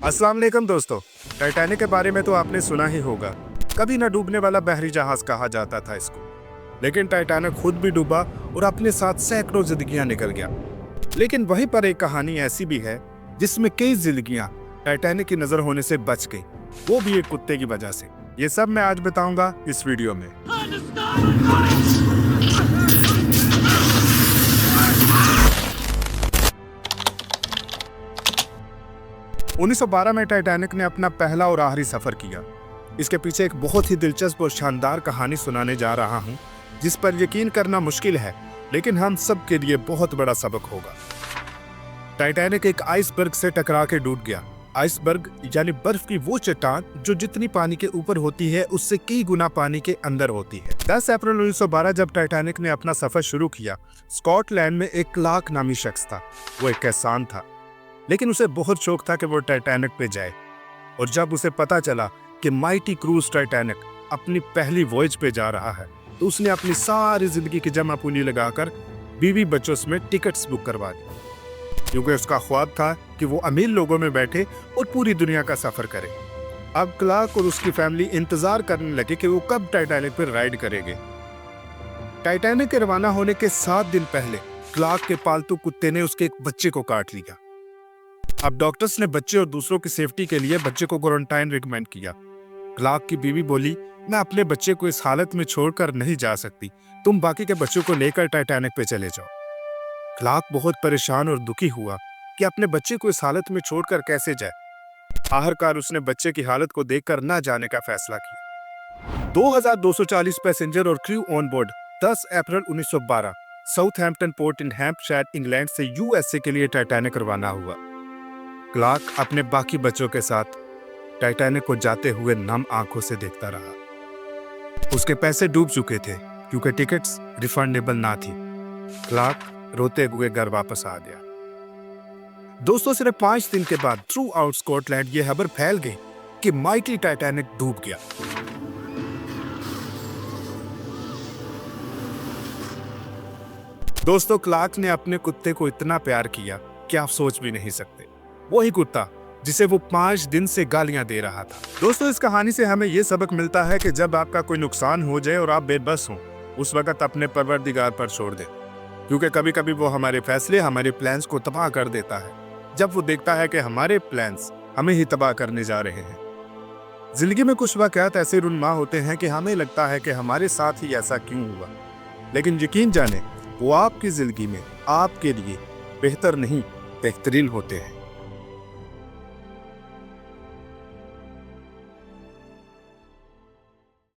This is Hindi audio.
अस्सलाम वालेकुम दोस्तों। टाइटैनिक के बारे में तो आपने सुना ही होगा। कभी ना डूबने वाला बहरी जहाज कहा जाता था इसको। लेकिन टाइटैनिक खुद भी डूबा और अपने साथ सैकड़ों जिंदगियां निकल गया। लेकिन वहीं पर एक कहानी ऐसी भी है जिसमें कई जिंदगियां टाइटैनिक की नजर होने से बच गई, वो भी एक कुत्ते की वजह से। ये सब मैं आज बताऊंगा इस वीडियो में। 1912 में टाइटैनिक ने अपना पहला और आखिरी सफर किया। इसके पीछे एक बहुत ही दिलचस्प और शानदार कहानी सुनाने जा रहा हूं, जिस पर यकीन करना मुश्किल है, लेकिन हम सब के लिए बहुत बड़ा सबक होगा। टाइटैनिक एक आइसबर्ग से टकरा के डूब गया। आइसबर्ग यानी बर्फ की वो चट्टान जो जितनी पानी के ऊपर होती है उससे कई गुना पानी के अंदर होती है। 10 अप्रैल 1912 जब टाइटैनिक ने अपना सफर शुरू किया, स्कॉटलैंड में एक क्लार्क नामी शख्स था। वो एक किसान था, लेकिन उसे बहुत शौक था कि वो टाइटैनिक पे जाए। और जब उसे पता चला कि माइटी क्रूज टाइटैनिक अपनी पहली वॉयज पे जा रहा है, तो उसने अपनी सारी जिंदगी की जमा पूंजी लगाकर बीवी बच्चों समेत टिकट्स बुक करवा दी, क्योंकि उसका ख्वाब था कि वो अमीर लोगों में बैठे और पूरी दुनिया का सफर करे। अब क्लार्क और उसकी फैमिली इंतजार करने लगे कि वो कब टाइटैनिक पर राइड करेंगे। टाइटैनिक के रवाना होने के 7 दिन पहले क्लार्क के पालतू कुत्ते ने उसके एक बच्चे को काट लिया। अब डॉक्टर्स ने बच्चे और दूसरों की सेफ्टी के लिए बच्चे को क्वारंटाइन रिकमेंड किया। क्लार्क की बीवी बोली, मैं अपने बच्चे को इस हालत में छोड़कर नहीं जा सकती, तुम बाकी के बच्चों को लेकर टाइटैनिक पे चले जाओ। क्लार्क बहुत परेशान और दुखी हुआ कि अपने बच्चे को इस हालत में छोड़कर कैसे जाए। आखिरकार उसने बच्चे की हालत को देखकर न जाने का फैसला किया। 2240 पैसेंजर और crew on board 10 April 1912 Southampton port in Hampshire England से यूएसए के लिए टाइटैनिक रवाना हुआ। क्लार्क अपने बाकी बच्चों के साथ टाइटैनिक को जाते हुए नम आंखों से देखता रहा। उसके पैसे डूब चुके थे क्योंकि टिकट्स रिफंडेबल ना थी। क्लार्क रोते हुए घर वापस आ गया। दोस्तों, सिर्फ 5 दिन के बाद थ्रू आउट स्कॉटलैंड ये खबर फैल गई कि माइटी टाइटैनिक डूब गया। दोस्तों, क्लार्क ने अपने कुत्ते को इतना प्यार किया कि आप सोच भी नहीं सकते। वही कुत्ता जिसे वो 5 दिन से गालियां दे रहा था। दोस्तों, इस कहानी से हमें ये सबक मिलता है कि जब आपका कोई नुकसान हो जाए और आप बेबस हो, उस वक्त अपने परवरदिगार पर छोड़ दें, क्योंकि कभी कभी वो हमारे फैसले, हमारे प्लान्स को तबाह कर देता है, जब वो देखता है कि हमारे प्लान्स हमें ही तबाह करने जा रहे हैं। जिंदगी में कुछ वाकयात ऐसे रुनमा होते हैं कि हमें लगता है कि हमारे साथ ही ऐसा क्यों हुआ, लेकिन यकीन जाने वो आपकी जिंदगी में आपके लिए बेहतर नहीं, बेहतरीन होते हैं।